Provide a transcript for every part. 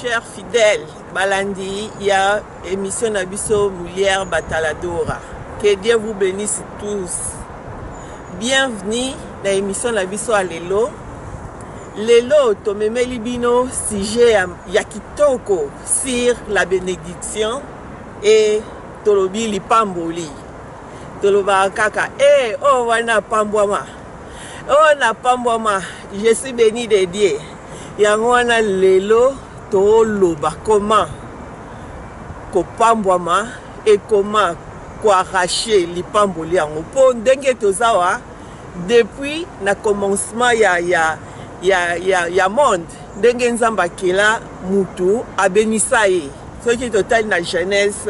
chers fidèles, Balandi, il y a émission Nabiso Moulière Bataladora. Que Dieu vous bénisse tous. Bienvenue dans l'émission Nabiso Alelo. Lelo, tomemeli bino sujet ya kitoko sur la bénédiction et tolobi lipamboli. Toloba kaka, oh wana pambwama. Oh na pambwama, je suis béni de Dieu. Yangwana lelo to loba comment kopambwama et comment arracher lipamboli yango po ndenge tozawa depuis na commencement ya monde ndenge nzamba kela mutu abenisa ye soki totali na Genèse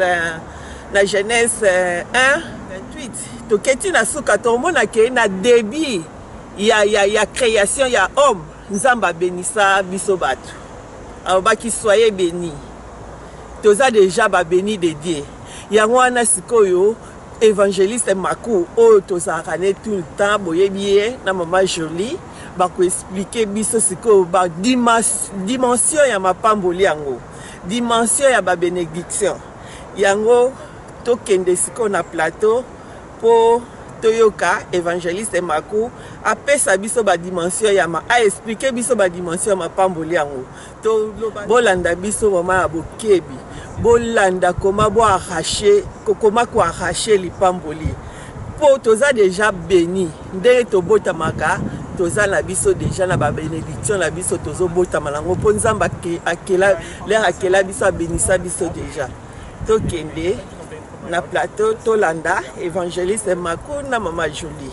1:28 toketi na suka tomona ke na début ya création ya homme nzamba benisa biso bato abaki soyez béni toza déjà ba béni de Dieu yango wana sikoyo évangéliste Makou oyo tozalaka ne tout le temps boyebi ye na mama Jolie bako expliquer biso sikoyo ba dimension ya mapamboli yango dimension ya ba bénédiction yango tokende sikoyo na plateau po toyoka évangéliste Makou apesa biso ba dimension ya a expliquer biso ba dimension ya mapamboli yango to bolanda biso mama ya bokebi bolanda koma bo arracher koma ko arracher lipamboli po toza déjà béni ndenge tobotamaka toza na biso déjà na ba bénédiction na biso tozo botama nango po nzamba akela l'air akela biso abénissa biso déjà tokende na plateau tolanda évangéliste Makou na mama Jolie.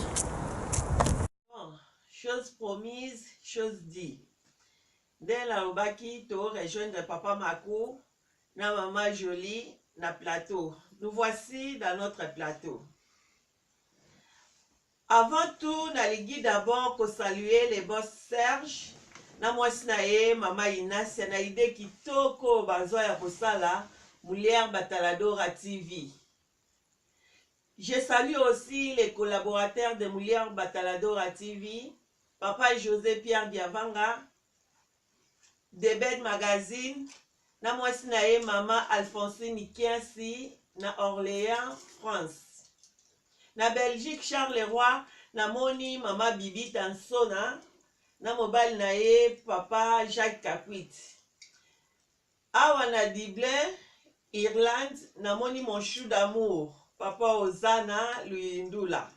Chose promise, chose dit. Dès la obaki to rejoindre papa Makou na mama Jolie na plateau. Nous voici dans notre plateau. Avant tout, nalingi d'abord ko saluer les boss Serge na mwasi na ye mama Inasia na idée kitoko bazwa ya kosala Moulière Bataladora TV. Je salue aussi les collaborateurs de Moulière Bataladora TV, papa José Pierre Diavanga, Debed Magazine, na mwasi na ye mama Alphonsine Nikiasi na Orléans, France. Na Belgique Charles Leroy, na moni mama Bibi Tansona, na mobile na ye papa Jacques Capuit. Awa na Dublin, Irlande, na moni mon chou d'amour, papa Ozana Luindula.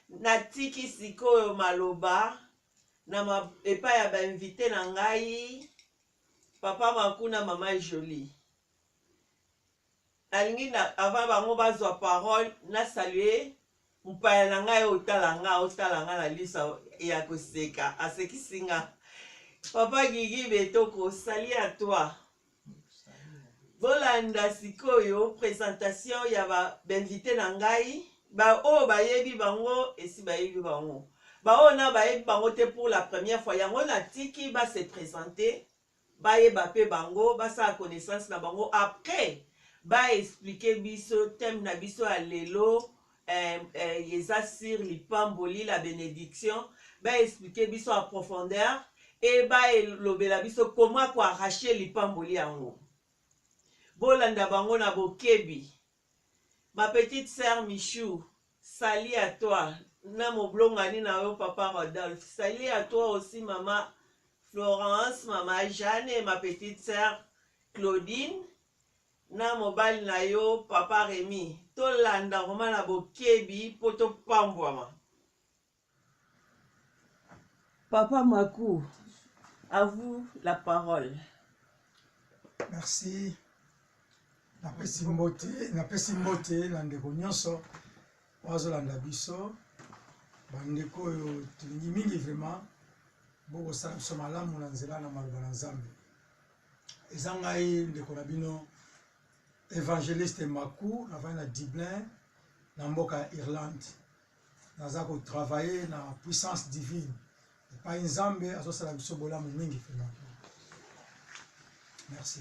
Na tiki sikoyo maloba, na epa ya ba invité na ngai, papa Makou na mama Jolie. Nalingi na avant bango bazwa parole na saluer mpaya na ngai otalanga na lisa ya koseka asekisinga. Papa Gigi Betoko, salut à toi. Bolanda sikoyo présentation ya ba invité na ngai ba o ba yebi bango esi ba yebi bango ba o na ba yebi bango te pour la première fois yango na tiki ba se présenter ba yeba pe bango ba sa connaissance na bango après ba expliquer biso thème na biso a lelo yeza sur lipamboli la bénédiction ba expliquer biso en profondeur et ba lobela biso comment ko arracher lipamboli yango. Bolanda bango na bokebi. Ma petite sœur Michou, salut à toi. Na moblongani na yo papa Rodolphe. Salut à toi aussi maman Florence, maman Jeanne et ma petite sœur Claudine. Na mobile na yo papa Rémi. Tolanda roma na bokebi poto pambwama. Papa Makou, à vous la parole. Merci. Napesi mbote na ndeko nyonso wazolanda biso bandeko oyo tulingi mingi vraiment bokosala biso malamu na nzela na maloba na Nzambe. Eza ngai ndeko na bino évangéliste Makou navai na Dublin na mboka ya Irlande. Naza kotravailler na puissance divine epai Nzambe azosala biso bolamu mingi vraiment. Merci.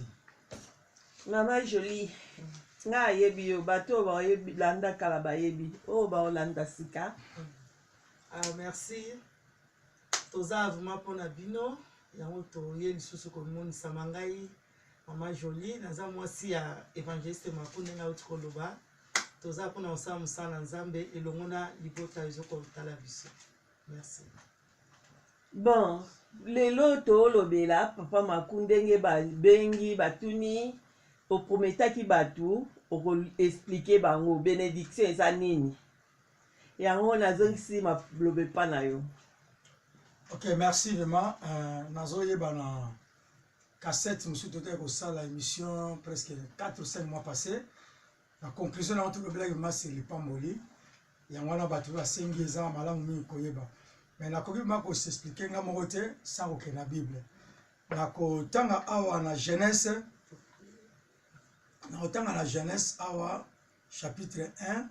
Mama Jolie, nga yebi yo bato ba yebi landa kala ba yebi o ba olanda sika. Merci. Toza vraiment pour na bino yango toye lisusu komonisa mangai mama Jolie naza mwasi ya évangéliste Makunde nga uti koloba toza mpona kosala mosala nzambe elongo na libota ezokotala biso. Merci. Bon, lelo tolobela papa Makunde ndenge babengi batuni oprometaki batu expliquer bango bénédiction eza nini yango nazongisi malobe pa na yo. Ok, merci vraiment. Nazoyeba na cassette musu tote kosala émission presque 4 ou 5 mois passés. La conclusion na tout le blague c'est le pamboli. Yango na batu basengi eza malamu mingi koyeba. Mais na koki mako s'expliquer nga moko te sans aucun na Bible. Na kotanga awa na Genèse. Na kotanga na Genèse awa chapitre 1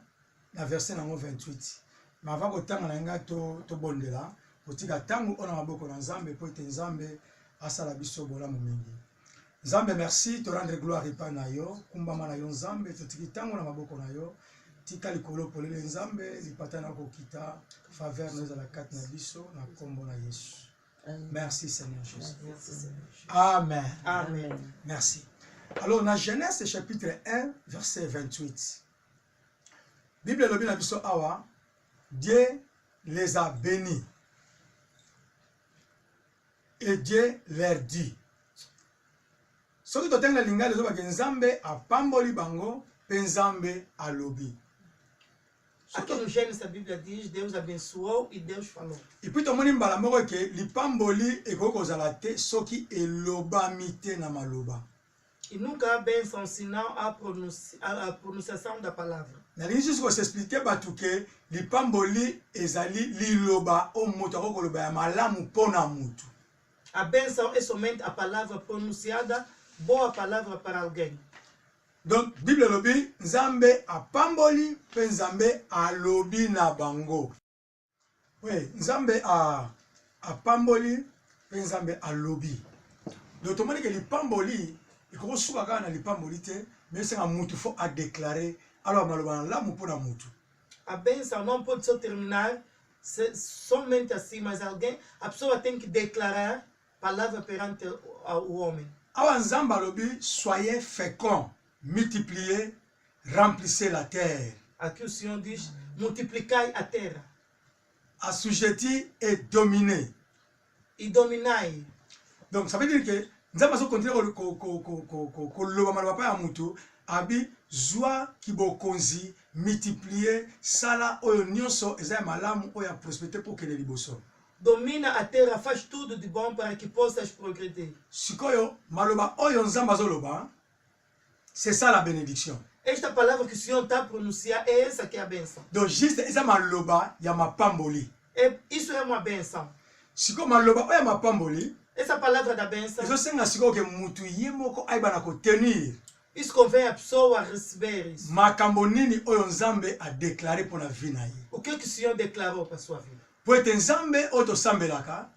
na verset nango 28. Mais avant kotanga na nga to bondela otika tangu ona maboko na Nzambe po ete Nzambe asala biso bolamu mingi. Nzambe merci to rendre gloire epa na yo kumbama na yo Nzambe totiki tangu na maboko na yo tika likolo polele Nzambe lipata na kokita faveur na ezala kati na biso na kombo na Yesu. Merci Seigneur Jésus. Amen. Amen. Merci. Alors dans Genèse chapitre 1 verset 28. Bible lobi na biso awa Dieu les a bénis. Et Dieu leur dit. Soki to tenga linga lezo ba Nzambe apamboli bango pe Nzambe alobi. Aqui no Gênesis a Bíblia diz Deus abençoou e Deus falou. Et puis to moni mbala moko ke lipamboli ekoko kozala te soki elobami te na maloba. E nunca há bênção senão a pronunciação da palavra. Nalingi juste ko s'expliquer batu ke lipamboli ezali liloba o moto akokoloba ya malamu pona mutu. A bênção é somente a palavra pronunciada, boa palavra para alguém. Donc, Bible lobi, Nzambe apamboli, pe Nzambe alobi na bango. Oui, Nzambe apamboli, pe Nzambe alobi. Donc, tout le monde que l'ipamboli, il faut souka kana l'ipamboli te, mais c'est un mutu faut à déclarer. Alors, maloba la mupona mutu. A bênção não pode só terminar somente assim, mas alguém, a pessoa tem que declarar palavra perante o homem. Awa Nzambe alobi, soyez féconds, multipliez, remplissez la terre. Aqui o Senhor diz, multiplicai a terra. Assujetti et dominez. E dominai. Donc ça veut dire que Nzambe so continuer ko loba maloba pa ya mutu, abi zwa kibokonzi multiplier sala oyo nyonso eza malamu oyo prospérité pour que les liboso. Domina a terra, faz tudo de bom para que possas progredir. Sikoyo maloba oyo Nzambe azoloba, c'est ça la bénédiction. Esta palavra que o Senhor está a pronunciar é essa que é a bênção. Donc juste eza maloba ya mapamboli. Isso é uma bênção. Siko maloba oyo mapamboli, essa palavra da bênção. Eso senga siko ke mutu yemoko aiba na ko tenir. Isso convém a pessoa receber isso. Makambo nini oyo Nzambe a déclaré pour la vie na ye. O que o Senhor declarou para a sua vida? Po ete Nzambe oyo tosambelaka,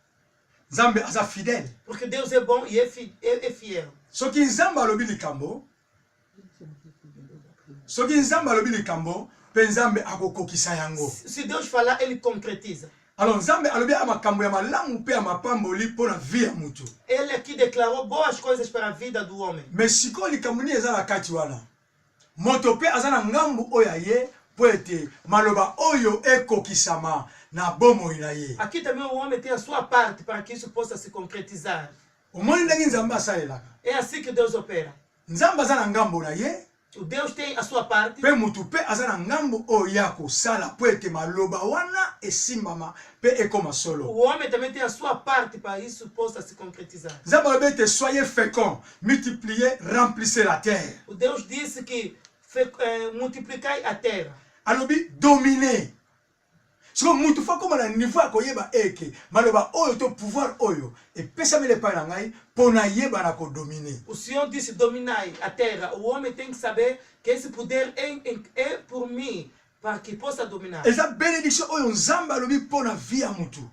Nzambe aza fidèle. Porque Deus é bom e é fiel. Soki Nzambe alobi likambo, soki Nzambe alobi likambo, pe Nzambe akokokisa yango. Se Deus falar, ele concretiza. Alors Nzambe alobi amakambo ya malamu pe ya mapamboli mpona vie ya mutu. Ele aqui declarou boas coisas para a vida do homem. Mais siko likambo ni eza na kati wana. Moto pe aza na ngambu oyo ye po ete maloba oyo ekokisama na bomoi na ye. Aqui também o homem tem a sua parte para que isso possa se concretizar. Omoni ndenge Nzambe asalelaka. É assim que Deus opera. Nzambe aza na ngambu na ye. O Deus tem a sua parte. Pe mutu pe aza na ngambu oyo ya kosala po ete maloba wana esimbama pe ekoma solo. O homem também tem a sua parte para isso possa se concretizar. Nzambe alobi ete soyez féconds, multipliez, remplissez la terre. O Deus disse que multiplicai a terra. Alobi dominez. Siko mutu fa koma na niveau ya koyeba eke maloba oyo to pouvoir oyo epesamele epai na ngai pona yeba na kodomine. O Senhor disse dominai a terra. O homem tem que saber que esse poder é por mim para que possa dominar. Eza bénédiction oyo Nzambe alobi pona vie ya mutu.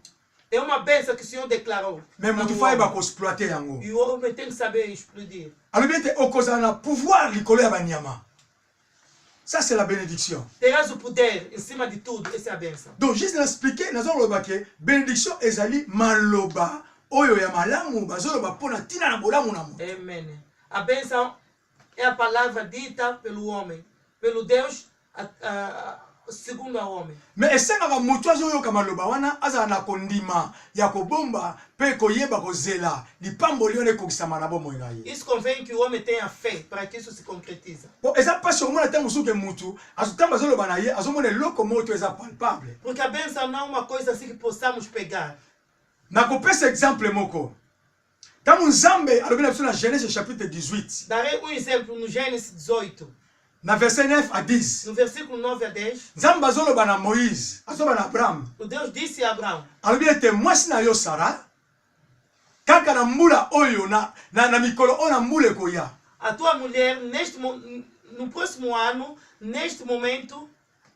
É uma bênção que o Senhor declarou. Mais mutu fa yeba ko exploiter yango. E o homem tem que saber explodir. Alobi ete okozala na pouvoir likolo ya banyama. Ça c'est la bénédiction. Terás o poder em cima de tudo, essa é a bênção. Donc juste l'expliquer, nous allons que bénédiction ezali maloba oyo ya malamu bazoloba pona tina na bolamu na moto. Amém. A bênção é a palavra dita pelo homem, pelo Deus segundo o homem. Mais esengaka moto azoyoka maloba wana azala na kondima ya kobomba pe koyeba kozela lipamboli wana ekokisama na bomoi na ye. Isso convém que o homem tenha fé para que isso se concretize. Bon, eza pasi omona ntango mosusu ke mutu azotamba azoloba na ye azomona eloko moto eza palpable. Porque a bênção não é uma coisa assim que possamos pegar. Nakopesa exemple moko. Ntango Nzambe alobi na biso na Genèse chapitre 18. Darei um exemplo no Gênesis 18. Na verset 9 à 10. No versículo 9 a 10. Nzambe azoloba na Moïse, azoloba na Abraham. O Deus disse a Abraão: Alobi ete mwasi na yo Sara kaka na mbula oyo na mikolo oyo na mbula ekoya. A tua mulher no próximo ano, neste momento,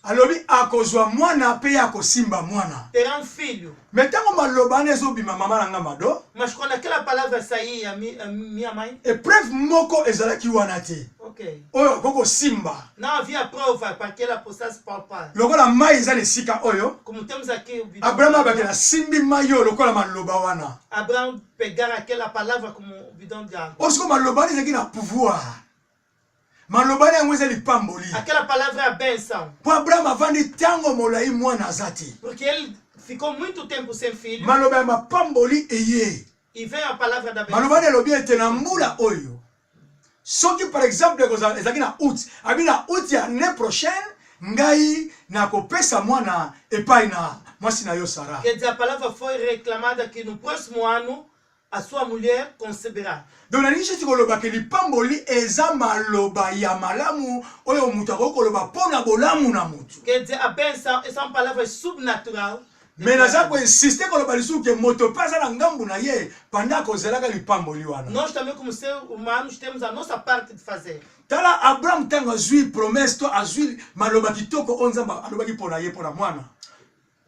alobi akozwa mwana pe akosimba mwana. Terá filho. Metango maloba na ezobima mama na nga mado. Mas quando aquela palavra sair a minha mãe, épreuve moko ezalaki wana te. Ok. Oyo koko simba. Não havia prova para que ela possa palpar. Lokola mai eza lesika oyo. Como temos aqui o vídeo. Abraham abakela simbi mai oyo lokola maloba wana. Abraão pegar aquela palavra como bidão de água. Osiko maloba ezaki na pouvoir. Malobani yango eza lipamboli. Aquela palavra é a bênção. Po Abraham avandi tango molai mwana azati. Porque ele ficou muito tempo sem filho. Maloba ya mapamboli eye. E vem a palavra da bênção. Malobani elobi ete na mbula oyo. Soki par exemple ezaki na août, abi na août ya année prochaine, ngai na kopesa mwana epai na mwasi na yo Sara. Quer dizer, a palavra foi reclamada que no próximo ano a sua mulher conceberá. Donc na nishi tikoloba ke lipamboli eza maloba ya malamu oyo mutu akokoloba pona bolamu na mutu. Quer dizer, a bênção é uma palavra subnatural. Mais naza ko insister koloba lisuku ke moto pasa na ngambu na ye panda kozelaka lipamboli wana. Nós também como seres humanos temos a nossa parte de fazer. Tala Abraham tango azui promesse to azui maloba kitoko onzamba alobaki pona ye pona mwana.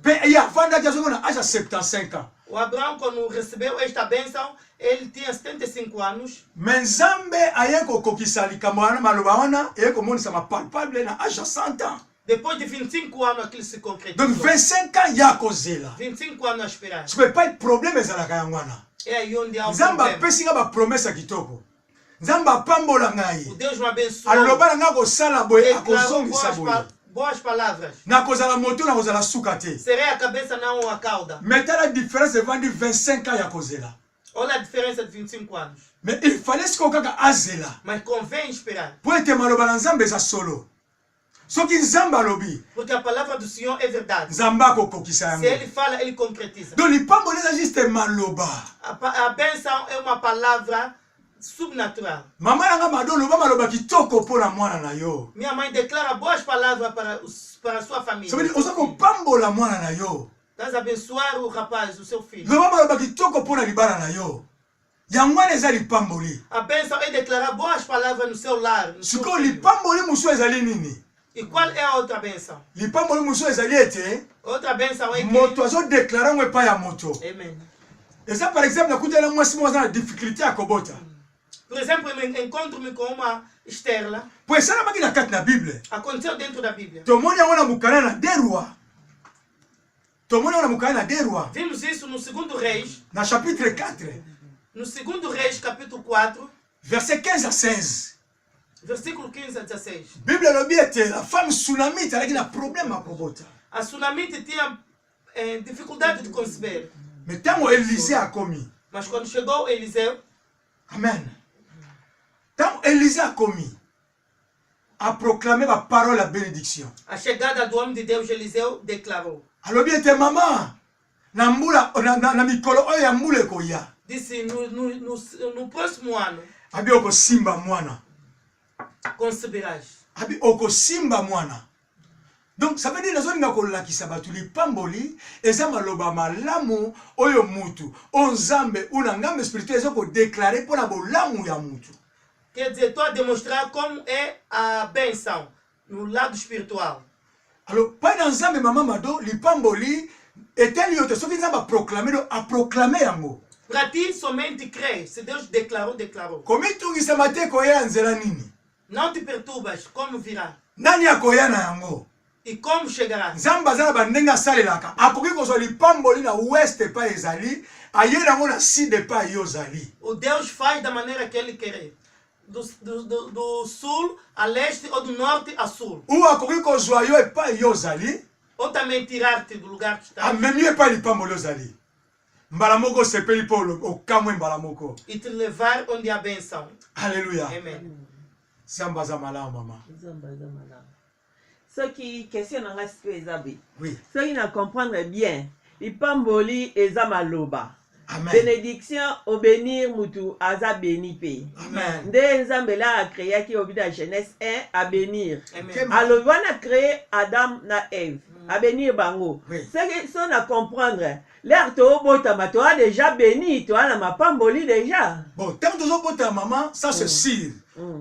Pe ya vanda jazo na âge 75 ans. O Abraão, quando recebeu esta bênção, ele tinha 75 anos. Mais Nzambe aye kokokisa likambo wana maloba wana eye komonisa mapalpable na âge 100 ans. Depois de 25 anos, aquilo se concretizou. Donc 25 ans ya kozela. 25 anos a esperar. Ce n'est pas un problème ezalaka yangwana. É aí onde há o Nzambe problema. apesi nga ba promesse kitoko. Nzambe apambola ngai. O Deus me abençoou. Aloba nga kosala boye Declarou akozongisa boye. boas palavras. Na kozala moto na kozala suka te. Serei a cabeça, não a cauda. Mais la différence devant 25 ans ya kozela. Olha a diferença de 25 anos. Mais il fallait ce qu'on kaka azela. Mas convém esperar. Po ete maloba na Nzambe eza solo. Soki Nzambe alobi, Porque a palavra do Senhor é verdade. Nzambe akokokisa yango. Se ele fala, ele concretiza. Donc lipamboli eza juste maloba. A bênção é uma palavra subnatural. Mama yanga mado loba maloba kitoko pona mwana na yo. Minha mãe declara boas palavras para a sua família. Ça veut dire oza kopambola mwana na yo. Estás a abençoar o rapaz, o seu filho. Loba maloba kitoko pona libala na yo. Yangwana eza lipamboli. A bênção é declarar boas palavras no seu lar. No seu Siko filho. lipamboli musu ezali nini? E qual é a outra bênção? Lipamboli musu ezali ete Outra bênção é que... moto azo déclarer ngo epai ya moto. Amém. Eza par exemple nakutela mwasi moko aza na difficulté ya kobota. Por exemplo, eu encontro-me com uma Esterla. Po esalamaki na kati na Bible. Aconteceu dentro da Bíblia. Tomoni yango na mokanda na Derwa. Tomoni yango na mokanda na Derwa. Vimos isso no 2 Reis. Na chapitre 4. No 2 Reis, capítulo 4, Verset 15 à 16. versículo 15 a 16. Bible elobi ete la femme Sunamite alaki na problème ya kobota. A Sunamite tinha dificuldade de conceber. Mais ntango Élisée akomi. Mas quando chegou Eliseu, Amen. Ntango Élisée akomi a proclamé ba parole à bénédiction. a chegada do homem de Deus, Eliseu, declarou. Alobi ete mama na mbula na mikolo oyo ya mbula ekoya. Disse, no próximo ano, Abi okosimba mwana. conceberás. Abi okosimba mwana. Donc ça veut dire nazolinga kolakisa batu lipamboli eza maloba malamu oyo mutu onzambe una ngambe spirituel ezoko déclarer pour la bolamu ya mutu. Quer dizer, estou a demonstrar como é a bênção no lado espiritual. Alors pas dans nzambe mama mado lipamboli eteli yote soki nzambe a proclamer yango. Para ti, somente crê. Se Deus declarou, declarou. Komitungisa mate koya nzela nini? Não te perturbas, como virá Nani akoya na yango? e como chegará. Nzambe azala bandenga salelaka. Akoki kozwa lipamboli na ouest pa ezali, aye nango na side pa yozali. O Deus faz da maneira que ele quer. Do sul a leste ou do norte a sul. Ou akoki kozwa yo epa yozali. Ou também tirar-te do lugar que está. Amemi epa lipambo yozali. Mbala moko sepeli po okamwe mbala moko. E te levar onde há benção. Alléluia. Amen. Samba za malamu mama. Ce qui questionne en reste Ezabe. Oui. Ce qui n'a comprendre bien. Ipamboli ezamaloba. Amen. Bénédiction au bénir mutu aza béni pe. Amen. Nde Nzambela a créé qui obéit à Genèse 1 à bénir. Amen. Alors on a créé Adam na Ève à bénir bango. Oui. C'est que ça on a comprendre. L'air to botama to a déjà béni, to a na mapamboli déjà. Bon, tant que tu as maman, ça c'est sûr.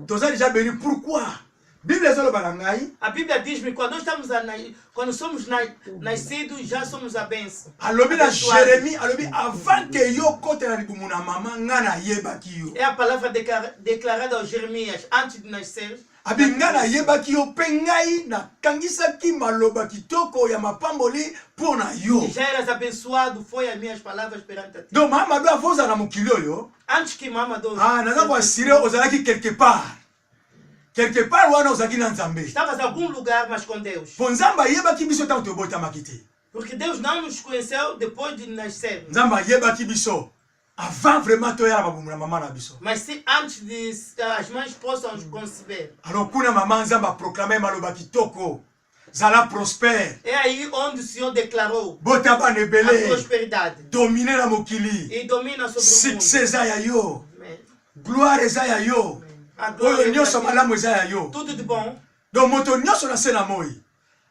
Tu as déjà béni. Pourquoi? Bible est le balangai. A Bíblia diz-me quando quando somos nascidos já somos a bênção. Alobi na Jérémie, alobi avant que yo kote na libumu na mama ngana yeba kiyo. É a palavra declarada ao Jeremias antes de nascer. Abi ngana yeba kiyo pengai na kangisa ki maloba kitoko ya mapamboli pour na yo. Já eras abençoado, foi as minhas palavras perante a ti. Donc mama do avoza na mukilo yo. Antes que mama do. Ah, naza kwa sire ozalaki quelque part. Quelque part wana ozaki na Nzambe. Estavas em algum lugar, mas com Deus. Po Nzamba yeba ki biso tanto bota makiti. Porque Deus não nos conheceu depois de nascer. Nzamba yeba ki biso avant vraiment to yala babumu na mama na biso. Mas se antes de as mães possam nos conceber. Alors kuna mama Nzamba proclamer maloba kitoko. Zala prospère. É aí onde o Senhor declarou Bota ba a nebele. prosperidade. Dominer na mokili. E domina sobre o mundo. Succès ya yo. Amém. Gloire eza ya yo. A glória Oyo é nyonso para ti. malamu eza ya yo. Tudo de bom. Donc moto nyonso na se na moi.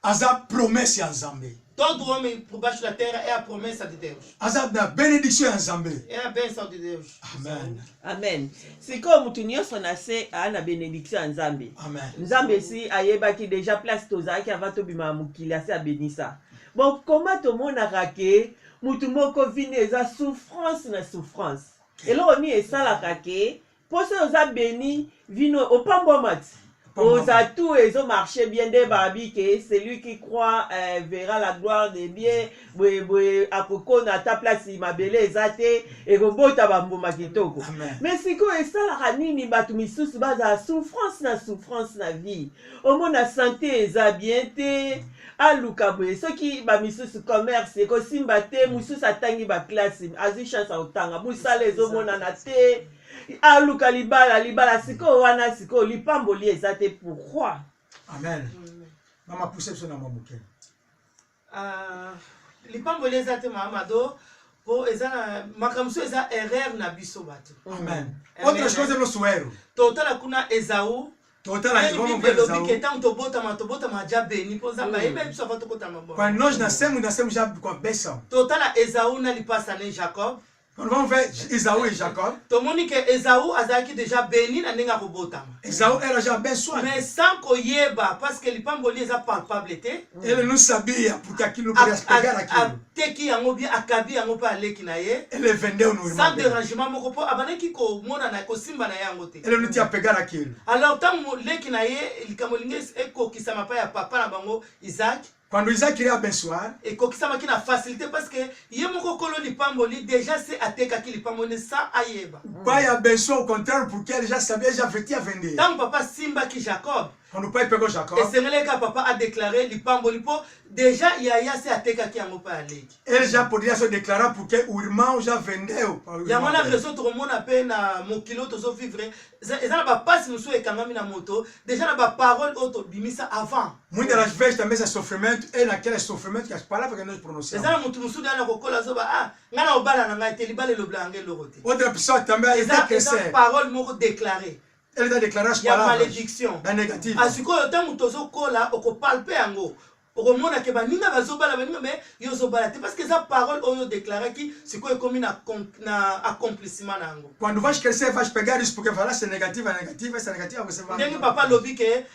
Aza promesse ya Nzambe. Todo homem por baixo da terra é a promessa de Deus. Aza na bénédiction ya Nzambe. É a bênção de Deus. Amen. Amen. Siko mutu nyonso na se ana bénédiction ya Nzambe. Amen. Nzambe si ayebaki déjà place tozalaki avant tobima mokili asi abénisa. Bon, comment tomonaka ke mutu moko vini eza souffrance na souffrance. Eloko nini esalaka ke poso oza béni vino opambwama ti. Oza tout ezo marché bien de babi ke celui qui croit verra la gloire de Dieu. Boye akoko na ta place mabele eza te ekobota bambuma kitoko. Mais siko esalaka nini bato misusu baza souffrance na vie. Omona santé eza bien te. Aluka boye soki ba misusu commerce ekosimba te mususu atangi ba classe azwi chance otanga musala ezomona na te. Aluka libala siko wana siko lipamboli eza te. Pourquoi? Amen. Mama pousse so na mamuke. Lipamboli eza te mama do po eza na makamso eza erreur na biso bato. Amen. Autre chose no suero. Totala kuna Esaú. Totala ni ngomo Bíblia Esaú. que tanto tobota já beni po zamba ebe biso fa tokota mabon. Quand nós nascemos já com a bênção. Totala Esaú na lipasa ne Jacob. Quand vamos ver Esaú e Jacob. Tomoni que Esaú azaki déjà béni na ninga kobota. Esaú era já abençoado. Mais sans koyeba parce que lipamboli eza palpable te. Ele não sabia porque aquilo podia pegar aquilo. Teki yango bien akabi yango pa leki na ye. Ele vendeu no irmão. Sans dérangement moko po abanaki ko mona na ko simba na yango te. Ele não tinha pegar aquilo. Alors tant leki na ye likamolinge eko kisama pa ya papa na bango Isaac. Quando Isaac queria abençoar, et kokisama ki na facilité parce que ye moko kolo lipamboli déjà c'est ateka ki lipamboli sans ayeba. Pai abençoou au contraire porque ele já sabia, já tinha vender. Tant papa simba ki Jacob. Quando o pai pegou Jacob, et c'est que papa a déclaré lipamboli po déjà yaya c'est ateka ki yango pa aleki. Ele já podia se declarar porque o irmão já vendeu. Ya mona raison to mona pe na mokilo to so vivre. Eza na ba passe muso ekangami na moto, déjà na ba parole auto bimisa avant. Muitas das vezes também esse sofrimento é naquele sofrimento que as palavras que nós pronunciamos. Eza na mutu musu dana kokola zo ba ngana obala na ngai te libale lo blange lo rote. Outra pessoa também eza crescer. Parole moko déclarée. Ele está declarando as palavras. palavras. Malédiction. Da negative. Asiko ta mutu zo kola okopalpe yango. Okomona ke baninga bazobala baninga mais yo zobala te parce que eza parole oyo déclaré qui siko ekomi na accomplissement nango. Quando vais crescer vais pegar isso porque falar se negativa essa negativa você vai. Ndenge papa lobi ke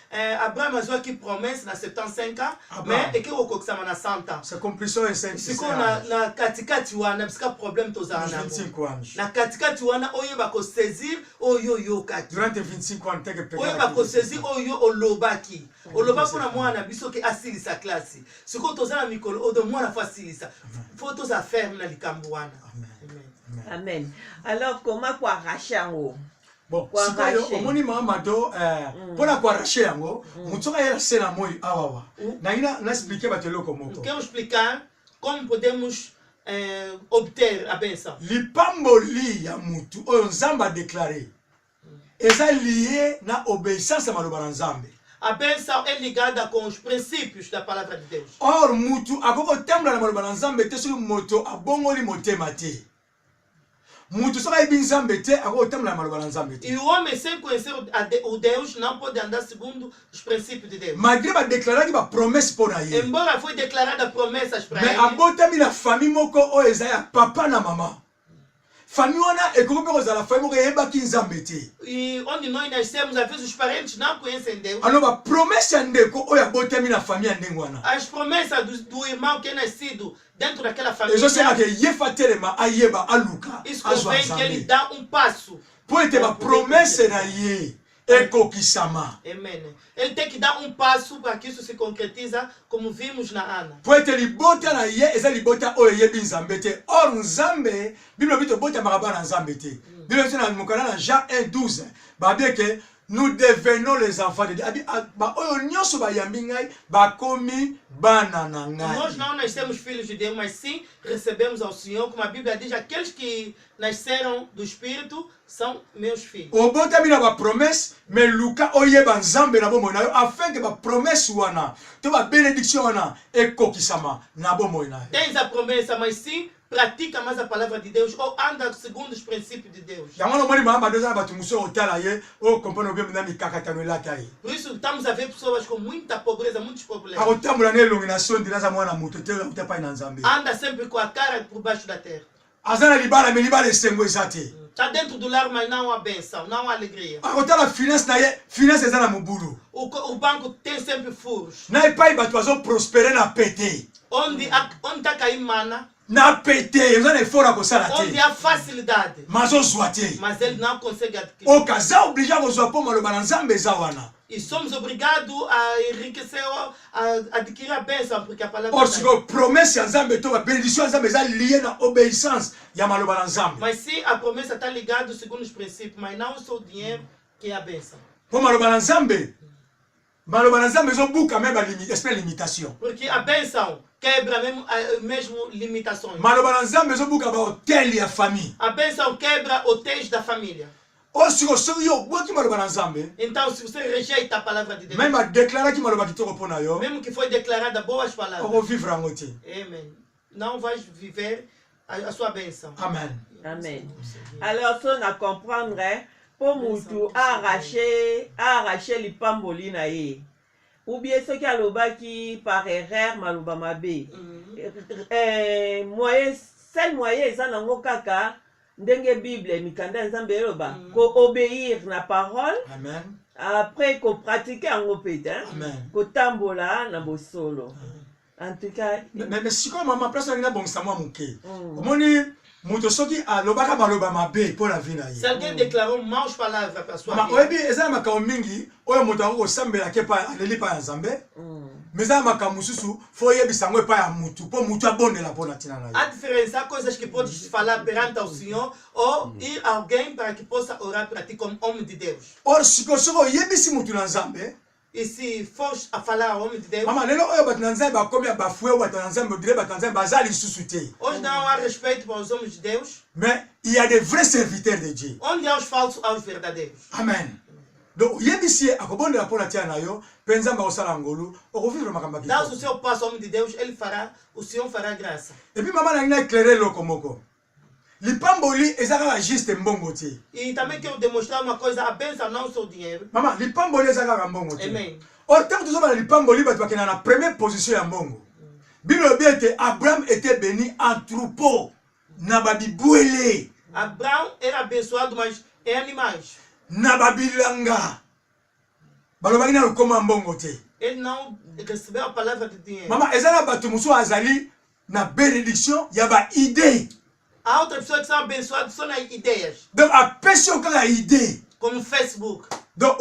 Abraham azwa ki promesse na 75 ans mais eke okokisama na 100 ans. C'est complétion et c'est siko na katikati wana bisika problème tozala nango. 25 anos. Na katikati wana oyeba ko saisir oyo yokaki. Durante 25 ans teke pegar. Oyeba ko saisir oyo olobaki. Oloba pona mwana biso ke asilisa classe. Ce que tu as mis, on doit moins la faciliter. Faut tous faire na likambo wana. Amen. Amen. Alors, comment quoi arracher en haut? Bon, sikoyo omoni Mahamado pona ko arracher yango mutoka yela sena moi awawa. Na expliquer bateloko moko. Quero explicar como podemos obter a benção. Lipamboli ya mutu oyo Nzambe a déclaré. Eza lié na obéissance à maloba na Nzambe. A benção é ligada com os princípios da palavra de Deus. Or mutu akoko tembla na maloba na Nzambe te sulu moto abongoli motema te. Mutu soka ibi Nzambe te akoko tembla na maloba na Nzambe te. E o homem sem conhecer o Deus não pode andar segundo os princípios de Deus. Malgré ba déclarer ba promesse pour ye. Embora foi declarada promessas para ele. Mais abotami na famille moko o ezaya papa na mama. Famille wana ekokope kozala famille moko yebaki Nzambe te. E onde nós nascemos, às vezes os parentes não conhecem Deus. Alors ba promesse ya ndeko oyo abotami na famille ya ndenge wana. As promessas do irmão que é nascido dentro daquela família. Ezosenga ke yefa telema ayeba aluka. Isso convém que ele dá passo. Po ete ba promesse na ye ekokisama. Amen. Ele tem que dar passo para que isso se concretiza, como vimos na Ana. Po ete libota na ye eza libota oyo yebi Nzambe te. Or Nzambe Bible bito bota makaba na Nzambe te. Bible tena mukana na Jean 1:12. Ba bien que nous devenons les enfants de Dieu. Ba oyo nyonso ba yambi ngai ba komi bana na ngai. Nós não nascemos filhos de Deus, mas sim recebemos ao Senhor, como a Bíblia diz, aqueles que nasceram do Espírito são meus filhos. Obota mina ba promesse, mais Luka oyeba Nzambe na bomo na yo afin que ba promesse wana, to ba bénédiction wana ekokisama na bomo na yo. Tens a promessa, mas sim pratica mais a palavra de Deus ou anda segundo os princípios de Deus. Por isso estamos a ver pessoas com muita pobreza, muitos problemas. Anda sempre com a cara por baixo da terra. Está dentro do lar, mas não há bênção, não há alegria. O banco tem sempre furos. Onde está caindo mana? Na pété, vous allez fort à ça. Onde há facilidade. Mas ele não consegue adquirir. O casal obligé à vous apprendre le balançambe zawana. E somos obrigados a enriquecer, a adquirir a bênção, porque a palavra. Or, si vous promesse à Nzambe, a bénédiction à Nzambe, est liée à l'obéissance. Yama le balançambe. Mas sim, a promessa está ligada segundo os princípios, mas não só o dinheiro que é a bênção. Pour le balançambe, ils ont beaucoup quand même espèce de limitation. Porque a bênção quebra mesmo limitações. Malobanzambe ils ont beaucoup about hotel et famille. A bênção quebra hotéis da família. Ou si vous savez que malobanzambe. Então, se você rejeita a palavra de Deus, même à déclarer que malobakitoro pona yo. Mesmo que foi declarada boas palavras. On va vivre en côté. Amen. Não vais viver a sua bênção. Amen. Amen. Alors, ça on a comprendre pour mutu arracher les pamboli na ye. Ou bien ce qui a lobaki par erreur maluba mabe. Seul moyen eza nango kaka ndenge Bible mikanda nzambe loba ko obéir na parole. Amen. Après ko pratiquer en pete Amen. ko tambola na bosolo. En tout cas, mais si comme maman place na bon samwa muke. Omoni muto soki alobaka maloba mabe pour la vie na ye. Si alguém declarou maus palavras para sua vida. Oyebi eza makao mingi oyo muto ako sambela ke pa aleli pa Nzambe. Mais eza makao mususu fo yebisa ngo pa ya mutu po mutu abondela pona tina na ye. A diferença coisas que pode falar perante ao Senhor ou ir alguém para que possa orar para ti como homem de Deus. Or siko yebisi mutu na Nzambe. E se for a falar ao homem de Deus, Mama, lelo oyo bat Nzambe ba komi ba foué ou bat Nzambe dire bat Nzambe bazali susute. Hoje não há respeito para os homens de Deus. Mais il y a des vrais serviteurs de Dieu. Onde há os falsos, há os verdadeiros. Amen. Donc yebisi akobonde la pona tia na yo, penza ba osala ngolu, o vivre makamba ki. Dá o seu passo ao homem de Deus, ele fará, o Senhor fará graça. Et puis maman na éclairer lo komoko. Lipamboli ezaka juste mbongo te. E também quero demonstrar uma coisa, a bênção não só o dinheiro. Maman, lipamboli ezaka mbongo te. Amen. Or tant que tu sois lipamboli bat bakena na première position ya mbongo. Bible bien que Abraham était béni en troupeau na babibwele. Abraão era abençoado, mas em animais. Na babilanga. Balobaki na koma mbongo te. Ele não recebeu a palavra de dinheiro. Maman, ezala batu muso azali na bénédiction ya ba idée. Há outras pessoas que são abençoadas só nas ideias. Donc a personne qui a idée. Como Facebook. Donc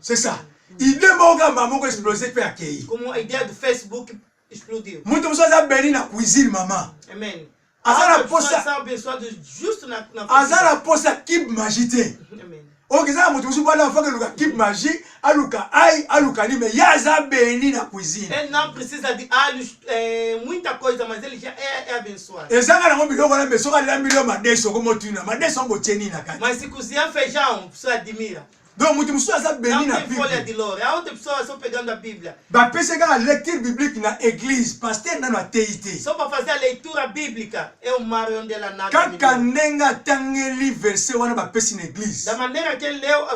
c'est ça. Idée moga mamoko explosé pe akei. Como a ideia do Facebook explodiu. Muito muso za béni na cuisine maman. Amen. Azala posa posa. besoin de juste na Azala posa kib magité. Amen. Ok, ça mutu musu bwana afaka luka kib magie, aluka ai, aluka ni me yaza beni na cuisine. Et non precisa de muita coisa, mas ele já é abençoado. Ezanga na ngombi lokona meso ka lambilo madeso ko motuna, madeso ngo cheni na kati. Mas se cozinhar feijão, a pessoa admira. Donc mutu musu aza beni Não na tem folha de Bible. louro. A outra pessoa só pegando a Bíblia. Ba pese ka lecture biblique na église, pasteur na na teité. Só para fazer a leitura bíblica é o mar onde ela nada. Kaka nenga tangeli verset wana ba pesi na église. Da maneira que ele leu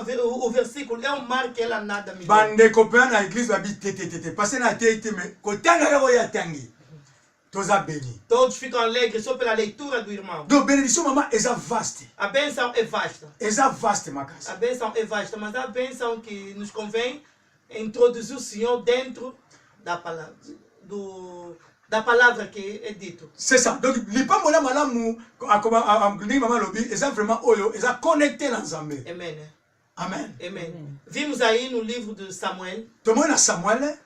o versículo, é o mar que ela nada me Bande copain na église ba bi tété. Passer na teité mais ko tanga ko ya tangi. Toza beni. Todos ficam alegres só pela leitura do irmão. Donc bénédiction maman eza vaste. A bênção é vasta. Eza vaste makasi. A bênção é vasta, mas a bênção que nos convém é introduzir o Senhor dentro da palavra, da palavra que é dito. C'est ça. Donc lipambo na malamu ndenge maman lobi eza vraiment oyo eza connecté na Nzambe. Amen. Amen. Amen. Vimos aí no livro de Samuel. Tomona Samuel.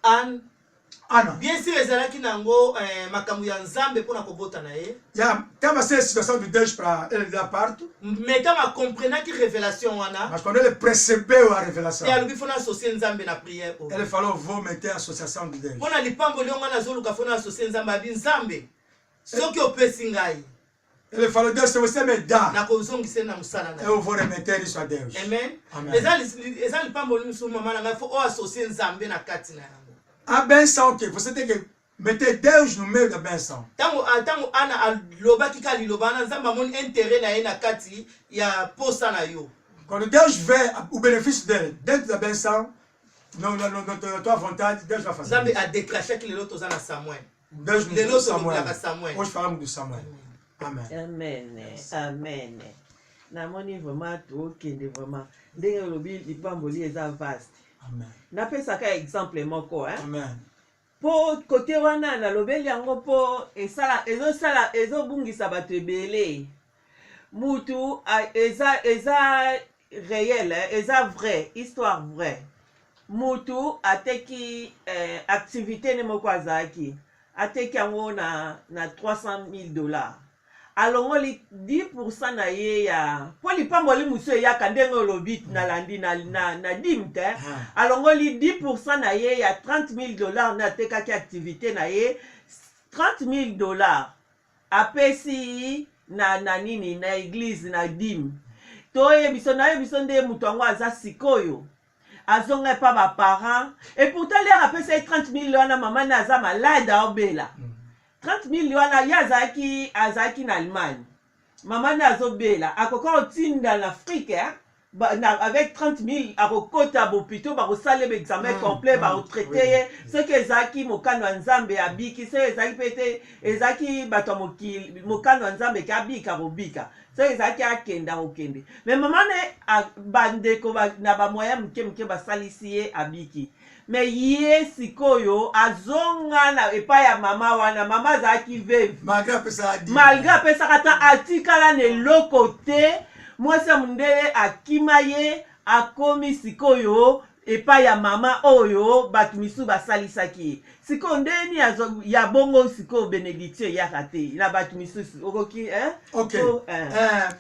Ana. Bien sûr, ezalaki nango makambo ya Nzambe pona kobota na ye. Ya tama c'est situation du déj para elle la partout. Mais quand on comprenait que révélation wana. Parce qu'on est le précédé à révélation. Et alors il faut associer Nzambe na prière. Elle fallait vous mettre association du déj. Pona lipambo lionga na zoluka fona associer Nzambe abi Nzambe. Soki opesi ngai. Elle fallait dire c'est aussi mais da. Na kozongisa na musala na. Et vous remettez sur déj. Amen. Ezali lipambo limusu mama na ngai faut associer Nzambe na kati na. Ah ben ça ok, vous savez que mettez deux genoux de ben ça. Tango ana loba kika liloba na Nzamba mon intérêt na ye na kati ya posa na yo. Quand Dieu veut au bénéfice d'elle, d'être de ben ça, non toi avantage, Dieu va faire. Nzambe a déclenché que les autres ont na Samuel. Les autres Samuel. Moi je parle de Samuel. Amen. Amen. Amen. Na moni vraiment tout kende vraiment. Ndenge lobi lipamboli eza vaste. Amen. Napesaka exemple moko Amen. Po côté wana na lobeli yango po ezobungisa bato ebele. Mutu eza réel, eza vrai, histoire vraie. Mutu ateki activité ne moko azaki. Ateki yango na $300,000. Alongoli 10% na ye ya po lipamboli muso ya kandenge lobi na landi na dimte alongoli 10% na ye ya $30,000 na tekaki activité na ye $30,000 apesi na nini na église na dim to ye biso na ye biso nde mutu yango aza sikoyo azonga pa ba parents et pourtant les apesi $30,000 na mama na aza malade obela $30,000 ya azaki na Allemagne. Maman azobela akoka otinda na Afrique avec $30,000 akokota bopito bakosala examen complet baotraité ce que ezaki mokano ya Nzambe abiki ce ezaki pete ezaki bato mokano ya Nzambe ke abika kobika ce ezaki akenda okende mais maman ne bandeko na bamoya mke basalisi ye abiki. Mais ye sikoyo azonga na epa ya mama wana mama azaki veve malgré apesaka ta atikala ne lokote mwasi ya mundele akima ye akomi sikoyo epa ya mama oyo bato misu basalisaki ye sikoyo ndeni ya bongo sikoyo bénédiction eyaka te na bato misusu okoki ok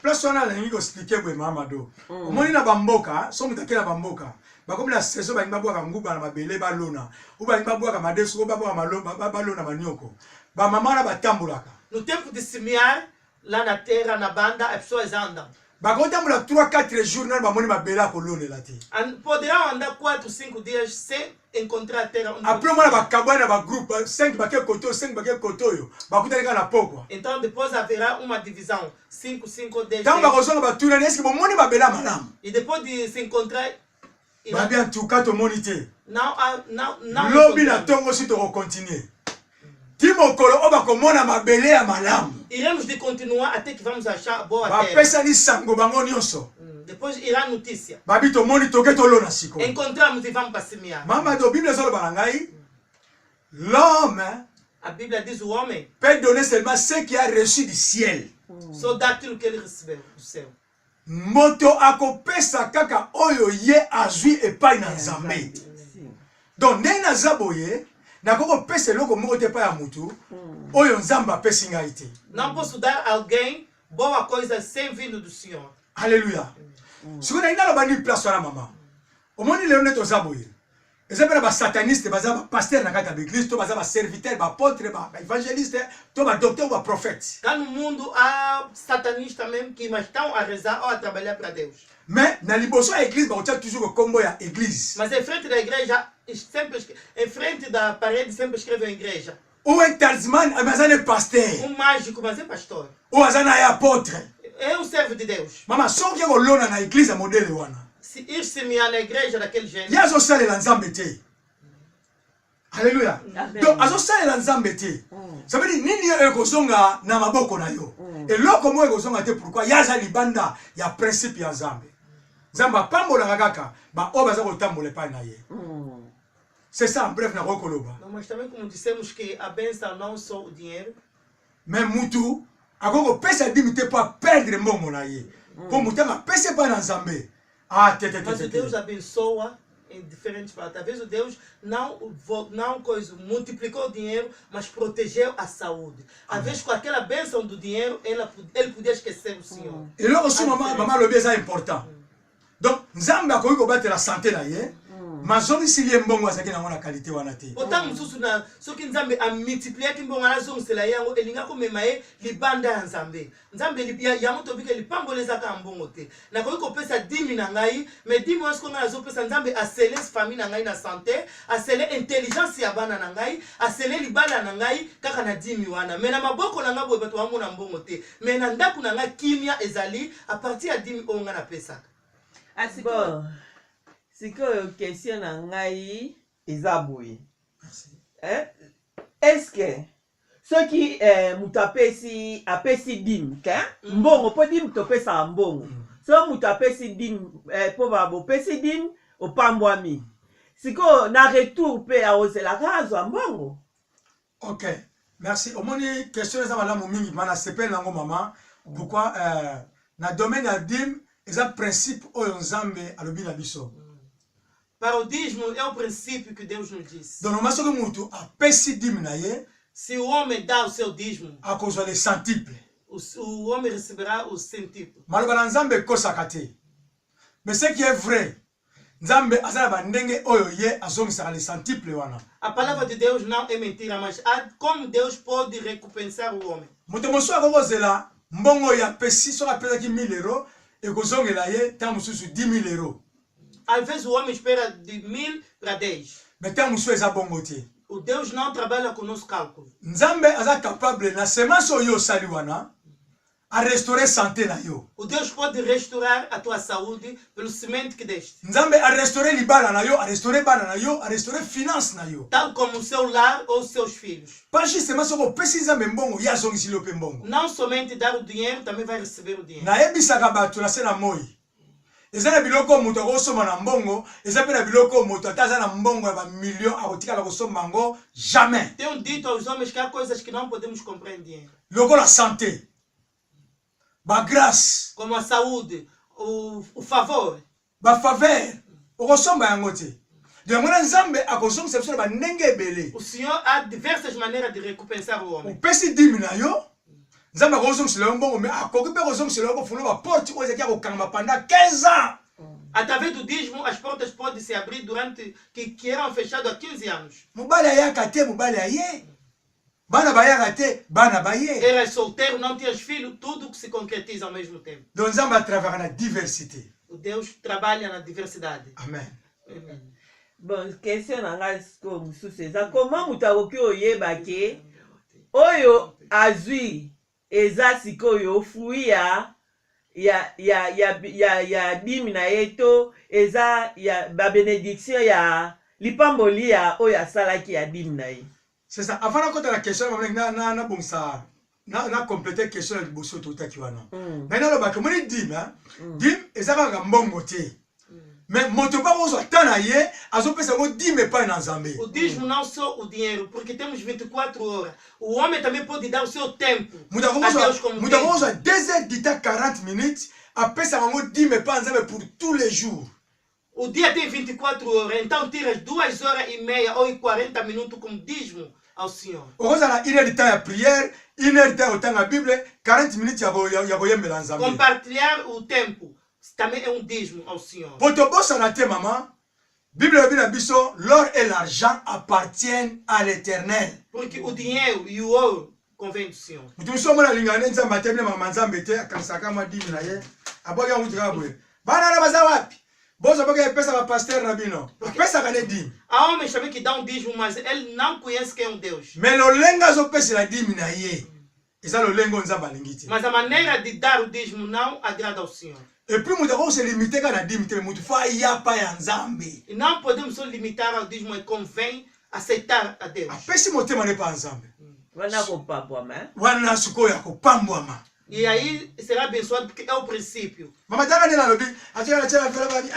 place wana alingi koexplike boye mamado omoni na bamboka so moto ake na bamboka bakomi na saison balingi babwaka nguba na mabele balona ou balingi babwaka madeso babwaka balona manioko bamama wana batambolaka no tempo de semear lá na terra na banda as pessoas andam bakotambola 3-4 jours nani bamoni mabele akolonela te poderão andar 4-5 dias sem encontrar a terra après mwana bakabwana na bagroupe 5 bake koto 5 bake koto oyo bakutanaka na pokwa então depois haverá uma divisão 5, 10 ntango bakozonga batunani eske bomoni mabele ya malamu e depois de se encontrar babi en tout cas tomoni te não lobi na ntongo si tokokontinue ti mokolo oyo bakomona mabele ya malamu iremos de continuar até que vamos achar boa terra bapesani sango bango nyonso depois irá notícia babi tomoni toke tolona sikoyo encontramos e vamos para semear mamado bible ezoloba na ngai l'homme a Bíblia diz o homem peut donner seulement ce qui a reçu du ciel só dá aquilo que ele recebeu do céu moto akopesa kaka oyo ye azwi epai na Nzambe donc ndenge naza boye nakoko pesa eloko moko te pa ya mutu oyo nzambe apesi ngai te. Não posso dar a alguém boa coisa sem vindo do Senhor. Alléluia. Sikoyo na inalo bani place wana mama. Omoni lelo nde toza boye. Eza mpe na basataniste baza bapaster na kati ya baeglise to baza baserviteur baapôtre baévangéliste to badocteur ou baprophète. Cá no mundo há satanistas mesmo que mas estão a rezar ou a trabalhar para Deus. Mais na liboso ya église bakotia toujours le combo ya église. Mas em frente da igreja, sempre, em frente da parede sempre escreve a igreja. Ou un talisman, mas é pasteur. Mágico, mas é pastor. Ou azana é apôtre. É um servo de Deus. Mama, só que eu lona na igreja modelo wana. Se ir semear na igreja daquele jeito. Ya zo salela nzambe te. Alléluia. Donc azo salela nzambe te. Ça veut dire nini yo ekozonga na maboko na yo. Eloko mo ekozonga te pourquoi yaza libanda ya principe ya nzambe. Nzambe pambola kaka ba obaza kotambola pa na ye. C'est ça en bref na kokoloba. Não, mas também como dissemos que a bênção não só o dinheiro. Mais mutu akoko pesa dimite pa perdre mbongo na ye. Pour mutama pesa pa na nzambe. Ah, Mas o Deus abençoa em diferentes partes. Às vezes o Deus não multiplicou o dinheiro, mas protegeu a saúde. Às vezes com aquela bênção do dinheiro, ele podia esquecer o Senhor. Et là aussi, maman, le c'est important. Donc, Nzambe a combattre la santé là, mas si les mbongo azaki na ngona qualité wana te. Autant mususu na soki Nzambe a multiplier ki mbongo na zongela yango elinga ko memaye libanda ya Nzambe. Nzambe ya moto bika lipamboleza ka mbongo te. Na ko pesa 10 na ngai, mais 10 mois ko na zo pesa Nzambe a sceller famille na ngai na santé, a sceller intelligence ya bana na ngai, a sceller libala na ngai kaka na 10 wana. Mais na maboko na ngabo bato wango na mbongo te. Mais na ndaku na ngai kimia ezali a partir ya 10 onga na pesa. Bon. Sikoyo question na ngai eza boye. Est-ce que ceux qui mutu apesi dim mbongo po dim topesa mbongo so mutu apesi dim po babo pesi dim opambwami sikoyo na retour pe aozelaka azwa mbongo. Ok, merci. Omoni question eza malamu mingi mana sepele nango mama. Pourquoi na domaine ya dim eza principe oyo Nzambe alobi na biso. Parodismo é o princípio que Deus nos disse. Donc, normalement, ce que mutu apesi dim na ye, se o homem dá o seu dízimo, a cause de centuple. O homem receberá o centuple. Maloba na Nzambe kosaka te. Mais ce qui est vrai, Nzambe azala bandenge oyo ye azongisaka le centuple wana. A palavra de Deus não é mentira, mas como Deus pode recompensar o homem. Mutu mosu akozela mbongo ya pesi so apesaki 1000 euros e kozongela ye tant mususu 10 000 euros. Às vezes o homem espera de 1000 para 10. Mais tant mususu eza bongo te. O Deus não trabalha com o nosso cálculo. Nzambe aza capable na semence oyo sali wana a restaurer santé na yo. O Deus pode restaurar a tua saúde pelo semente que deste. Nzambe a restaurer libala na yo, a restaurer bana na yo, a restaurer finance na yo. Tal como o seu lar ou os seus filhos. Pas justement soko pesi Nzambe mbongo ya zongisi lo pe mbongo. Não somente dar o dinheiro, também vai receber o dinheiro. Na ebisaka bato na se na moi. Eza na biloko moto akosomba na mbongo, eza pe na biloko moto ataza na mbongo ya ba million akotikala kosomba ngo jamais. Tenho dito aos homens que há coisas que não podemos comprar em dinheiro. Loko la santé. Ba grâce, como a saúde, o favor. Ba faveur, okosomba yango te. Donc mwana Nzambe akozongisa biso na ba ndenge ebele. O Senhor há diversas maneiras de recompensar o homem. Opesi 10 na yo. Nzambe akozongisa yo mbongo mais akoki pe akozongisa yo kofuna ba porte oyo ezaki akokanga pendant 15 ans. Através do dízimo, as portas podem se abrir durante que eram fechadas há 15 anos. Mobali ayaka te, mobali aye. Bana bayaka te, bana baye. Eras solteiro, não tinhas filho, tudo que se concretiza ao mesmo tempo. Donc Nzambe trabalha na diversité. O Deus trabalha na diversidade. Amen. Amen. Bon, question na ngai siko mususu eza comment mutu akoki oyeba ke oyo azwi eza sikoyo fui ya dimi na ye to eza ya ba bénédiction ya lipamboli ya oyo asalaki ya dimi na ye. C'est ça. Avant de côté la question, na bon ça, na compléter question de bosso tout à qui wana. Maintenant le bac, moi dim, dim ezaka ka mbongo te. Mais moto ba ozo tana ye, azo pesa ngo dim pas na Nzambe. O dízimo não só o dinheiro, porque temos 24 horas. O homem também pode dar o seu tempo. Muta ozo 2 heures d'ita 40 minutes, a pesa ngo dim pas Nzambe pour tous les jours. O dia tem 24 horas, então tiras 2h30 ou 40 minutos como dízimo ao Senhor. okozala 1 heure de temps ya prière, 1 heure de temps otanga Bible, 40 minutes ya koyembela Nzambe. Compartilhar o tempo também é dízimo ao Senhor. Po tobosana te mama, Bible elobi na biso, l'or et l'argent appartiennent à l'Éternel. Porque o dinheiro e o ouro convém do Senhor. Mutu biso mona lingana ne Nzambe atemile mama Nzambe te akanisaka mwa dimi na ye, aboki yango mutu kaka boye. Bana na baza wapi? Bozo boka epesa ba pasteur na bino. Apesaka ne dimi. Há homens também que dão dízimo, mas ele não conhece quem é Deus. Mais lolenga azopesela dimi na ye, eza lolengo Nzambe alingi te. Mas a maneira de dar o dízimo não agrada ao Senhor. Et puis mutu akose limite ka na dimi te, mutu fa yapa ya Nzambe. E não podemos só limitar ao dízimo, e convém aceitar a Deus. Apesi motema ne pa Nzambe. wana kopapwama Wana sikoyo ya kopambwama. E aí será abençoado porque é o princípio. Mama taka nela lobi, atira tela fela babi,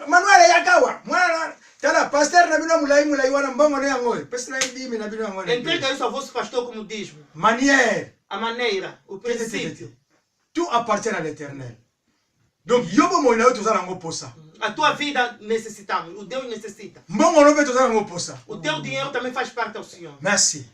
Manuel yakawa, mwana tala pasteur na bino mulai wana mbongo ne yango. Pesi na dimi na bino yango. Entrega isso ao vosso pastor como dízimo. Manière, A maneira, o princípio. tout appartient à l'Éternel. Donc yobo mo na yo tozala ngo posa. A tua vida necessitamos, o Deus necessita. Mbongo no pe tozala ngo posa. O teu dinheiro também faz parte ao Senhor. Merci.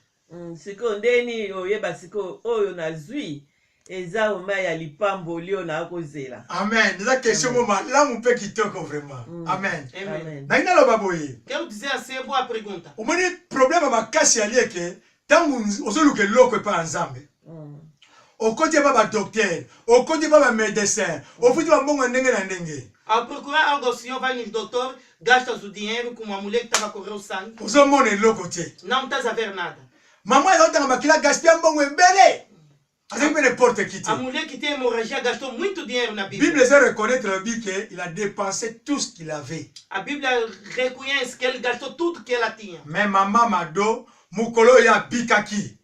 sikoyo ndeni oyeba sikoyo oyo nazwi eza oma ya lipamboli oyo nakozela. Amen. Eza question mo malamu pe kitoko vraiment. Amen. Amém. Na ina loba boye. Quero dizer assim, é boa pergunta. O moni problème makasi ya lieke tangu ozoluke loko pa Nzambe. Okoti ba docteur, okoti ba médecin, ofuti ba mbongo ndenge na ndenge. Ao procurar algo ao Senhor, vai no doutor, gastas o dinheiro como uma mulher que estava a correr o sangue. Ozomona loko te. Não estás a ver nada. Maman ezotanga makila gaspia mbongo ebele. Azaki pe n'importe qui te. A mulher que tem hemorragia gastou muito dinheiro na Bíblia. Bible sait reconnaître le but qu'il a dépensé tout ce qu'il avait. A Bíblia reconhece que ele gastou tudo que ela tinha. Mais maman Mado, mukolo ya bikaki.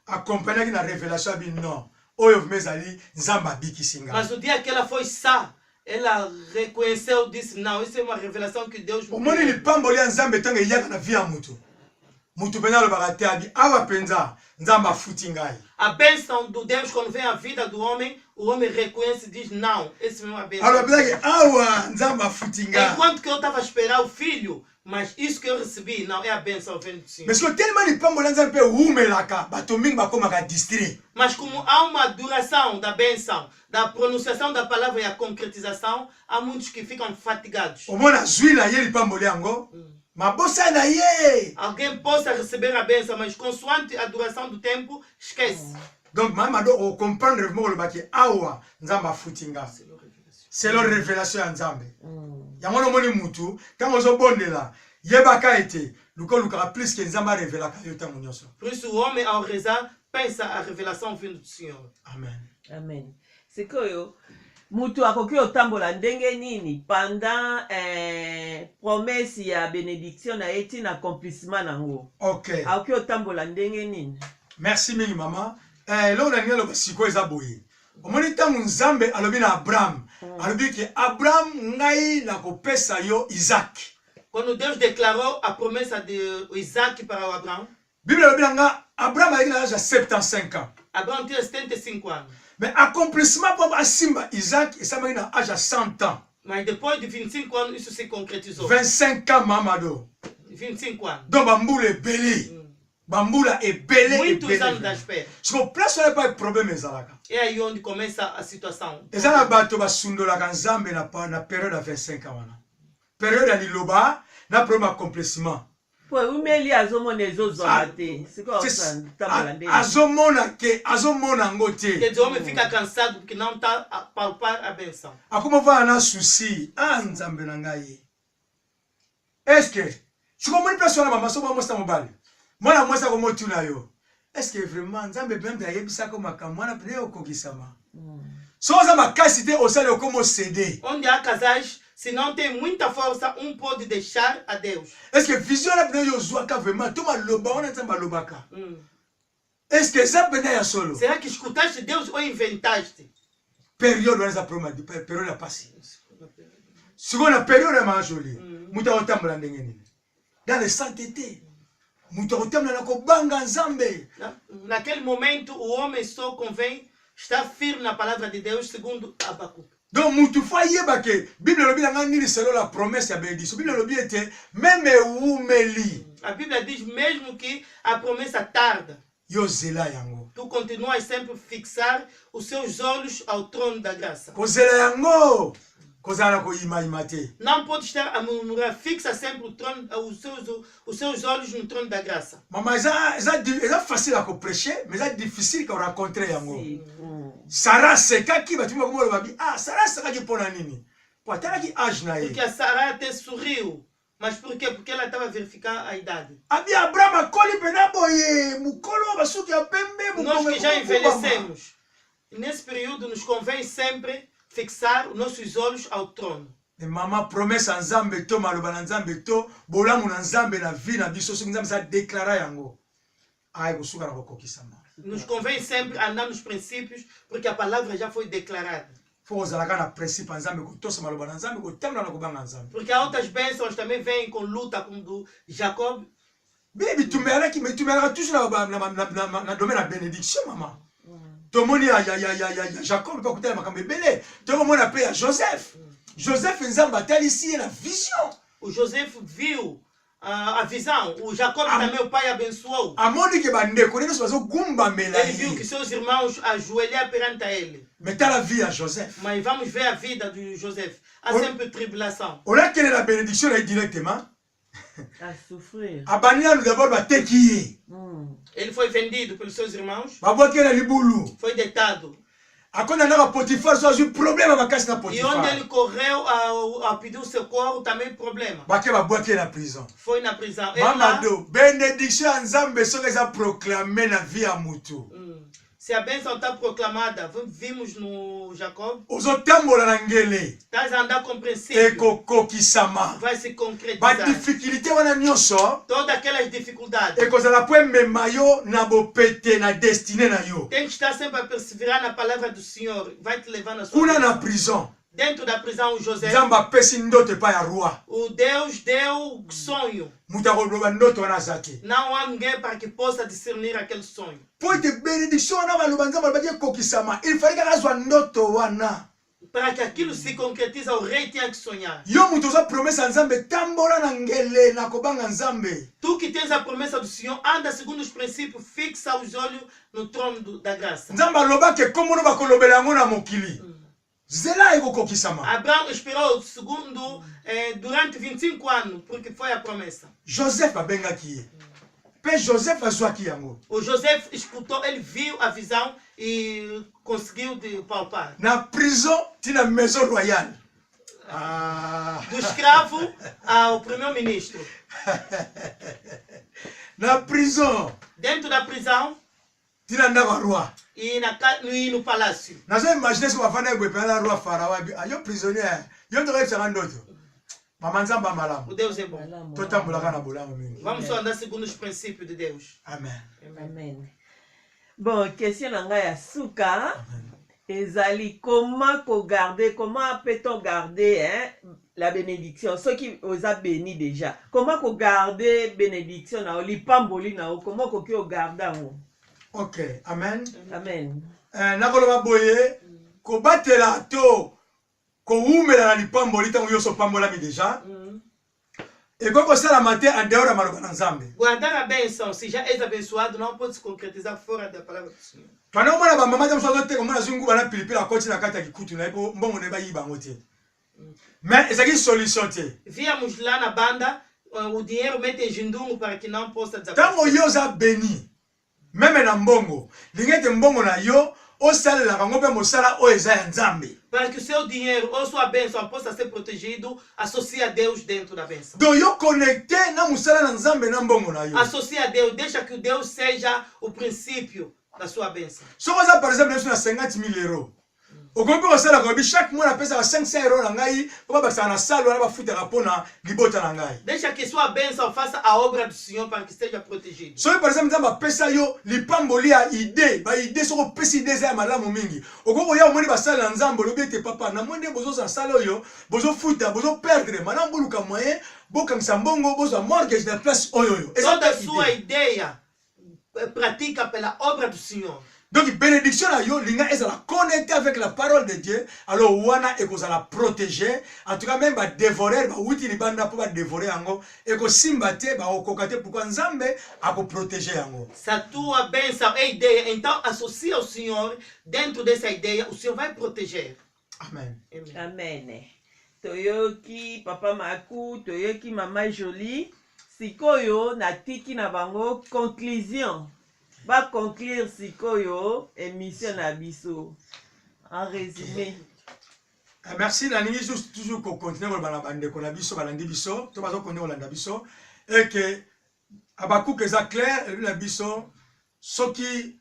Accompagné na révélation bi non. Oyo mezali Nzamba bikisinga. Mas o dia que ela foi sã, ela reconheceu, disse, não, isso é uma revelação que Deus me Omoni deu. lipamboli ya Nzambe tanga yaka na vie ya mutu. Mutu pena lo bakate abi awa penza Nzamba futi ngai. A bênção do Deus, quando vem a vida do homem, o homem reconhece e diz, não, esse mesmo é a bênção. Alors penza awa Nzamba futi ngai. Enquanto que eu estava a esperar o filho, mas isso que eu recebi, não, é a bênção vem do Senhor. Mais que tellement lipamboli ya Nzambe pe umelaka bato mingi bakomaka distrait. Mas como há uma duração da bênção, da pronunciação da palavra e a concretização, há muitos que ficam fatigados. Omona zwi na ye lipamboli yango. Mabosa na ye. Alguém possa receber a bênção, mas consoante a duração do tempo, esquece. Donc mama do o comprendre vraiment le baki awa Nzamba futinga. C'est la révélation ya Nzambe. Yango no moni mutu tango zo bondela yebaka ete luka plus que Nzamba révélaka yo tango nyonso. Por isso o homem ao rezar pensa a revelação vindo do Senhor. Amen. Amen. Sikoyo mutu akoki otambola ndenge nini pendant promesse ya bénédiction na eti na accomplissement nango. OK. Akoki otambola ndenge nini? Merci mingi mama. Lo na ngelo basiko eza boye. Omoni tango Nzambe alobi na Abraham. Alobi ke Abraham ngai na kopesa yo Isaac. Quando Deus declarou a promessa de Isaac para o Abraão, Bible alobi nga Abraham a l'âge de 75 ans. Abraão tinha 75 anos. Mais accomplissement pour Asimba Isaac et ça m'a eu à l'âge de 100 ans. Mas depois de 25 anos, isso se concretizou. 25 ans, Mamado. 25 anos. Donc, Bamboula est belé. Bamboula est belé. Muitos anos da espera. Je ne place pas de problème. É aí onde começa a situação. Et ça, la bateau va sundola quand Zambé n'a pas na période de 25 ans. Période à l'Iloba, n'a pas d'accomplissement. Po umeli azomona ezozwa te. Sikoyo tambola ndenge. Azomona ngote. Quer dizer, o homem fica cansado porque não está a palpar a benção. A como va na souci? Ah, Nzambe na ngai. Est-ce que tu comprends une personne maman so ba mosta mobali? Mwana mosta ko motu na yo. Est-ce que vraiment Nzambe bembe ayebisa ko makamwana pene okokisama? So za makasi te osale como céder. Onde há casais, se não tem muita força, pode deixar a Deus. Est-ce que vision la pene yo zwaka vraiment to maloba ona Nzamba lobaka? Est-ce que ça pene ya solo? Será que escutaste Deus ou inventaste? Période wana za proma di période ya passé. Seconde période ya majoli. Muta otambola ndenge nini? Dans le sainteté. Muta otambola na ko banga Nzambe. Naquele momento o homem só convém estar firme na palavra de Deus, segundo Abacuque. Donc mutu fa yeba ke Bible lobi na ngani selon la promesse ya bénédiction. Bible lobi était même umeli. La Bible dit mesmo que a promessa tarda. Yo zela yango. Tu continua sempre fixar os seus olhos ao trono da graça. Ko zela yango. Ko zala ko imate. Não pode estar a murmurar, fixa sempre os seus olhos no trono da graça. Maman, c'est facile à prêcher, mais c'est difficile à rencontrer yango. Sarah sekaki batima ko mo babi. Ah, Sarah sekaki pona nini? Po tala ki âge na ye. Porque a Sarah até sorriu. Mas por quê? Porque ela estava verificando a idade. Abi Abraham akoli pena boye, mukolo basuki ya pembe, Nós que já envelhecemos, nesse período nos convém sempre fixar os nossos olhos ao trono. E mama promesse nzambe to maloba na nzambe to bolamu na nzambe na vie na biso soki nzambe sa déclara yango. Ai kusuka na kokokisama. Nos convém sempre andar nos princípios, porque a palavra já foi declarada. Faut zalaka na principe nzambe ko tosa maloba na nzambe ko tamna na kobanga nzambe. Porque há outras bênçãos também vêm com luta, como do Jacob. Bibi tumela ki tumela toujours na domaine la bénédiction mama. Tomoni ya Jacob pa kutela makambe belé. Tomoni pe ya Joseph. Joseph nzambe atali ici la vision. O Joseph viu a visão. O Jacob também o pai abençoou. Amoni ke bandeko nino bazo gumba mela. Ele viu que seus irmãos ajoelharam perante ele. Mais t'as la vie à Joseph. Mas vamos ver a vida de Joseph. Há sempre tribulação. On a quelle est la bénédiction là directement? À souffrir. Abania nous d'abord ba teki. Ele foi vendido pelos seus irmãos. Babo kela libulu. Foi deitado. Akonda na Potifar só um problema ba kasi na E Potifar. onde ele correu a pedir o socorro, também problema. Ba ke ba boa na prison. Foi na prisão. Ele Mama lá, do bénédiction nzambe soki eza proclamer na vie ya mutu. se a bênção está proclamada, vimos no Jacob, Ozotambola na ngele. estás a andar com princípio, Ekokokisama. vai se Ba concretizar. difficulté wana nyonso. Todas aquelas dificuldades. Ekozala po emema yo na bopete na destinée na yo. Tem que estar sempre a perseverar na palavra do Senhor. Vai te levar na sua Kuna na direção. prison. Dentro da prisão, o José, Nzambe apesi ndoto epai ya roi. o Deus deu sonho. Mutu akoloba ndoto wana aza te. Não há ninguém para que possa discernir aquele sonho. Po ete bénédiction wana baloba nzambe alobaki ekokisama. Il fallait kaka azwa ndoto wana. Para que aquilo se concretize, o rei tinha que sonhar. Yo mutu oza promesse ya nzambe tambola na ngele na kobanga nzambe. Tu que tens a promessa do Senhor, anda segundo os princípios, fixa os olhos no trono da graça. Nzambe alobaki ekomono bakolobela yango na mokili. Zela ekokokisama. Abraão esperou segundo durante 25 anos, porque foi a promessa. Joseph abengaki ye. Pe Joseph azwaki yango. O José escutou, ele viu a visão e conseguiu de palpar. Na prison tina maison royale. Ah. Do escravo ao primeiro-ministro. Na prison Dentro da prisão tina ndako ya roi. e no palácio. Nazo imaginer so bafana ebwe pe na roi Pharaon abi ayo prisonnier. Yo ndo kayebisaka ndoto. Mama nzambe malamu. O Deus é bom. Totambolaka na bolamu mingi. Vamos só andar segundo os princípios de Deus. Amen. Amen. Bon, question na ngai ya suka. Ezali, comment peut-on garder la bénédiction? Ceux qui osa béni déjà. Comment qu'on garder bénédiction na oli pamboli na o? Comment qu'on peut garder en? Ok, amen. Amen. Nakoloba boye ko batela to ko umela na lipamboli tango yoso pambolami déjà. E koko sala matin en dehors ya maloba na nzambe. Guardar a bênção, se já és abençoado, não pode se concretizar fora da palavra do Senhor. Twana omona ba mama jamso zote ko mona zungu bana pilipili akoti na kati ya kikutu na ipo mbongo ne ba yiba ngote. Mais ezaki solution te. Víamos lá na banda, o dinheiro mete em jindungo para que não possa Tango desaparecer. yo za béni. Même na mbongo. Lingete mbongo na yo o sala la kango pe mosala o eza ya nzambe. Para que o seu dinheiro ou sua bênção possa ser protegido, associe a Deus dentro da bênção. Donc yo connecté na musala na nzambe na mbongo na yo. Associe a Deus, deixa que o Deus seja o princípio da sua bênção. So ça par exemple na 50 000 euros. Au gombe ko sala ko bi chaque mois na pesa 500 euros na ngai, ko ba sa na salo na ba futa rapona libota na ngai. Deixa que sua bênção faça a obra do Senhor para que seja protegido. So par exemple nzamba pesa yo lipamboli ya idée, ba idée so ko pesi idée za malamu mingi. Okoko ya omoni ba sala nzambo lobi te papa na mwende bozo sa salo yo, bozo futa, bozo perdre, mana mbuluka moyen, bokangisa mbongo bozo mortgage na place oyo yo. Toda a sua ideia pratica pela obra do Senhor. Donc, bénédiction là, yo, linga est la connecter avec la parole de Dieu. Alors, wana et qu'on la protéger. En tout cas, même, ba dévorer, ba outi li banda pour ba dévorer ango. Et qu'on simbate, ba okokate pour qu'on nzambe, a ko protéger ango. Sa tua bênção é ideia. Então, associa ao Senhor dentro dessa ideia. O Senhor vai proteger. Amen. Amen. Toyoki, Papa Maku, Toyoki, Maman Jolie. Sikoyo, na tiki na bango, conclusion. Va conclure sikoyo émission na biso en résumé. Merci Naningi juste toujours qu'on continue dans la bande qu'on a biso balandi biso to bazo connait olanda biso et que abaku que ça clair la biso soki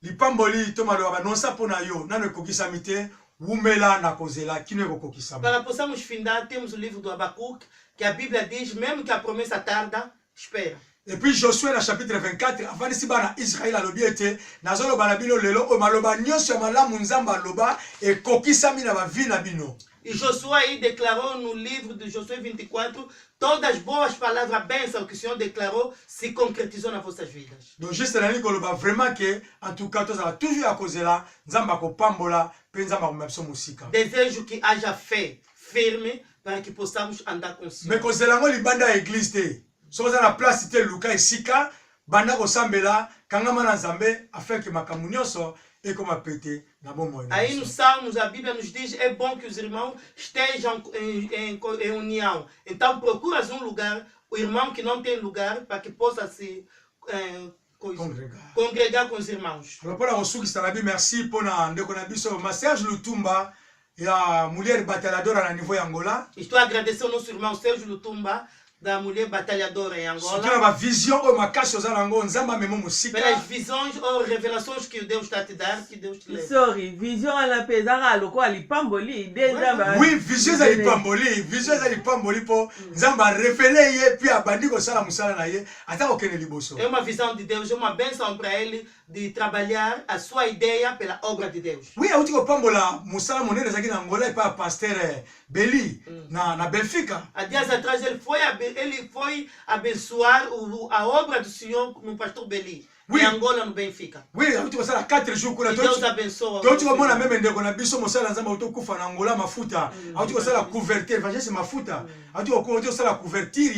lipamboli to malo banonsa pona yo na ne kokisa mite wumela na kozela kino kokisa. Para possamos findar temos o livro do Abacuque que a Bíblia diz mesmo que a promessa tarda, espera. Et puis Josué, le chapitre 24, avant de s'ibana Israël a l'obiété, nazolo banabino lelo, o maloba nyonso malamu nzamba loba, et kokisami na bavi na bino. E Josué aí declarou no livro de Josué 24, todas as boas palavras, bênçãos que o Senhor declarou, se concretizou nas vossas vidas. Donc juste là, nous loba vraiment que, en tout cas, ça va toujours à cause là, nzamba ko pambola, pe nzamba ko mapso musika. Desejo que haja fé firme para que possamos andar com o Senhor. Mais cause là, on libanda église te. So za na place te luka esika banda ko sambela kangama na nzambe afin que makamu nyonso e koma pété na bon moyen. Aí nos Salmos a Bíblia nos diz é bom que os irmãos estejam em união. Então procuras um lugar, o irmão que não tem lugar para que possa se congregar com os irmãos. Alors pour la ressource Stalabi, merci pour na ndeko na biso ma Serge Lutumba ya mulher batalhadora na niveau ya Angola. Estou a agradecer ao nosso irmão Sérgio Lutumba da mulher batalhadora em Angola. Surtout na vision ou makasi oza nango nzamba memo musika. Pelas visões ou revelações que Deus está a te dar, que Deus te leva. Sorry, vision ala pezara loko ali pamboli déjà. Oui, vision za lipamboli, vision za lipamboli po nzamba révélé ye puis abandi ko sala musala na ye ata okene liboso. É uma visão de Deus, é uma bênção para ele de trabalhar a sua ideia pela obra de Deus. Oui, auti ko pambola musala monene zaki na Angola e pa pasteur Beli na Benfica. Há dias atrás ele foi abençoar a obra do Senhor no pastor Beli. Oui. Em Angola, no Benfica. Oui, auti ko sala 4 jours kula Que Deus abençoe. Auti ko mona meme ndeko na biso musala nzamba auto kufa na Angola mafuta. Auti ko sala couverture, evangeliste mafuta. Auti ko sala couverture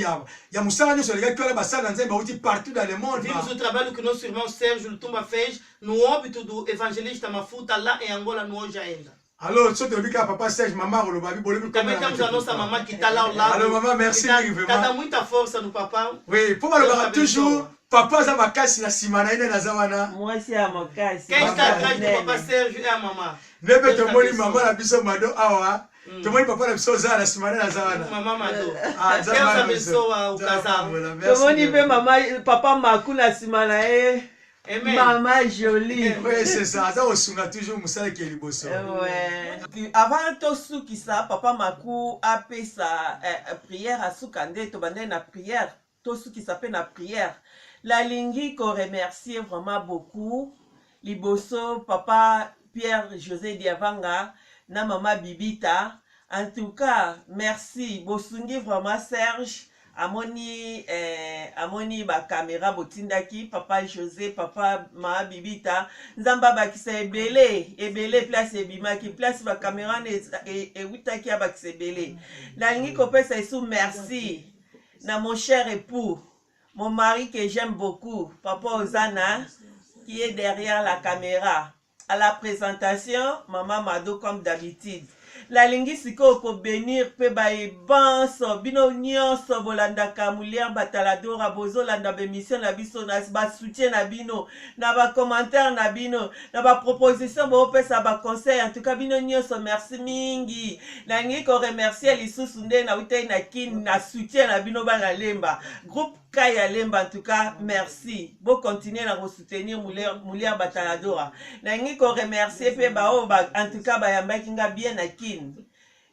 ya musala nyoso lega kyola basala nzamba auti partout dans le monde. Vimos o trabalho que nosso irmão Sérgio Lutumba fez no óbito do evangelista Mafuta lá em Angola no hoje ainda. Alors, ce que tu papa Serge, maman, le babi, bolé, Também temos a nossa mamãe que está lá ao lado. Alors, maman, merci Está vraiment. dando muita força no papá. Oui, pour moi, le toujours, papa, ça m'a cassé la simana, il est dans Moi, c'est à mon cas. Quem está atrás do papá Sérgio é a mamãe. Ne peut te moni maman, la biso mado, awa. Te moni papa, la biso za, la simana, la zawana. Mamãe Mado. Ah, Deus abençoe o casal. Tout le monde y veut maman, papa Maku na simana Amen. Maman jolie. Oui, c'est ça. Ça, on sunga toujours Moussa qui est liboso. Ouais. Avant tout ce qui ça, papa Maku a fait sa prière à Soukande, to bandé na prière, tout ce qui s'appelle na prière. La lingi qu'on remercie vraiment beaucoup. Liboso, papa Pierre José Diavanga, na maman Bibita. En tout cas, merci. Bosungi vraiment Serge. Amoni ba caméra botindaki papa José papa ma bibita nzamba bakisa ebele place ebimaki place ba caméra et witaki abakisa ebele nalingi kopesa isu merci na mon cher époux mon mari que j'aime beaucoup papa Ozana qui est derrière la caméra à la présentation maman Mado comme d'habitude. La lingi siko ko bénir pe ba ebanso bino nyonso bolandaka mulier bataladora bozo landa bémission na biso na ba soutien na bino na ba commentaire na bino na ba proposition bo pesa ba conseil en tout cas bino nyonso merci mingi na ngi ko remercier lisusu nde na utai na kin na soutien na bino ba na lemba groupe Kaya Lemba en tout cas merci bon continuer à soutenir mulier bataladora na ngi ko remercier pe ba en tout cas ba yambaki nga bien na kin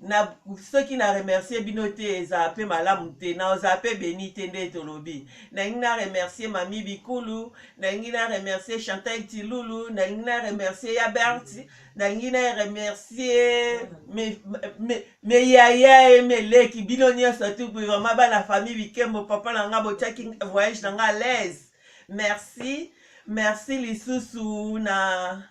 na ceux qui na remercier binoté za pe malamu te na za pe béni te nde tolobi na ngi na remercier mami Bikulu na ngi na remercier Chantal Tilulu na ngi na remercier Yaberti na ngi na remercier me yaya et me leki bino nyonso tout pour vraiment ba la famille Bikembo papa na nga botiaki voyage na nga à l'aise merci merci lisusu na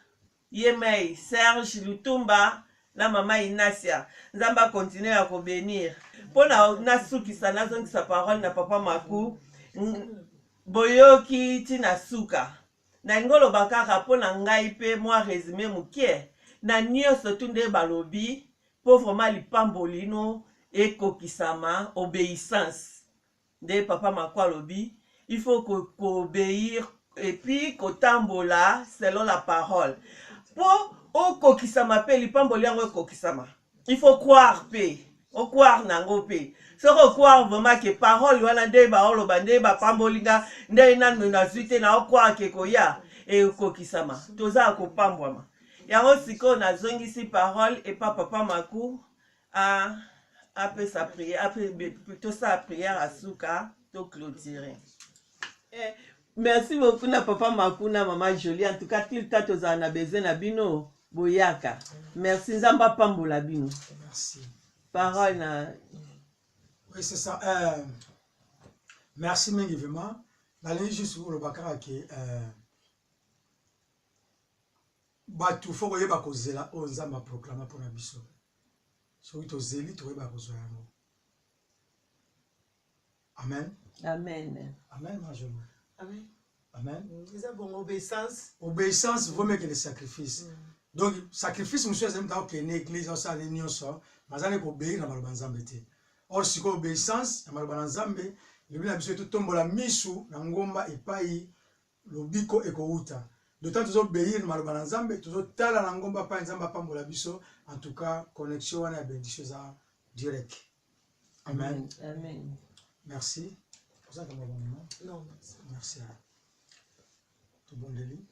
Yemei Serge Lutumba na mama Inasia. Nzamba continue à bénir. Pona nasukisa nazongisa parole na papa Maku. Boyoki tina suka. Na ngolo bakaka pona ngai pe moi résumé mukie. Na nyonso tunde balobi pauvre lipambolino ekokisama obéissance. De papa Maku alobi, il faut qu'obéir et puis kotambola selon la parole. Pour okokisama pe lipamboli yango ekokisama. Il faut croire pe. O croire nango pe. Soko croire vraiment que parole wana nde ba oloba nde ba pambolinga nde nanu na zuite na o croire que koya e okokisama. Toza kopambwama. Yango siko na zongisi parole et pas papa Maku a après sa prière, après plutôt sa prière à Souka, to clôturer. Merci beaucoup na papa Maku na maman Jolie. En tout cas, tout le temps toza na besoin na bino boyaka. Merci nzamba pambola bino. Merci. Parole na. Oui, c'est ça. Merci mingi vraiment. D'aller juste pour le bakara qui batu faut que ba kozela o nzamba proclama pour na biso. So to zeli to ba kozwa yango. Amen. Amen. Amen, ma jolie. Amen. Amen. Ils ont bon obéissance. Obéissance vaut mieux que le sacrifice. Donc, sacrifice, monsieur, c'est même que l'église, ça, les nions, ça, mais ça n'est qu'obéir dans le banzambe. Or, si obéissance, dans le banzambe, le bien, monsieur, tout tombe la misu, n'angomba et paï, le biko et kouta. D'autant que obéir dans le banzambe, tout tala n'angomba pas, n'zamba pas mbola biso, en tout cas, connexion, on a bénéficié ça direct. Amen. Amen. Merci. Pour ça que Non, merci. Tout bon délit.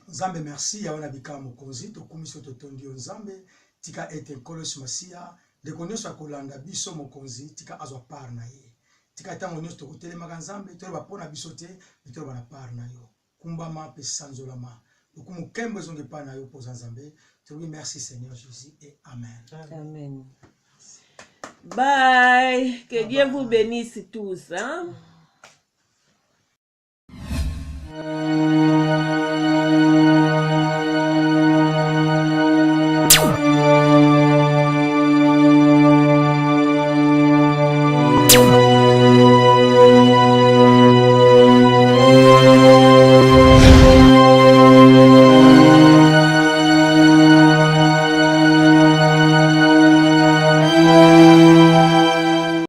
Nzambe merci ya wana bika mokonzi to komisio to tondi nzambe tika ete kolos masia de konyoso akolanda biso mokonzi tika azwa par na ye tika tango nyos to kotelema nzambe to ba pona biso te to ba na par na yo kumbama pe sanzolama lokumu kembo zonge pa na yo pour nzambe to oui merci Seigneur Jésus et amen. Amen. Bye. Que Dieu vous bénisse tous, hein.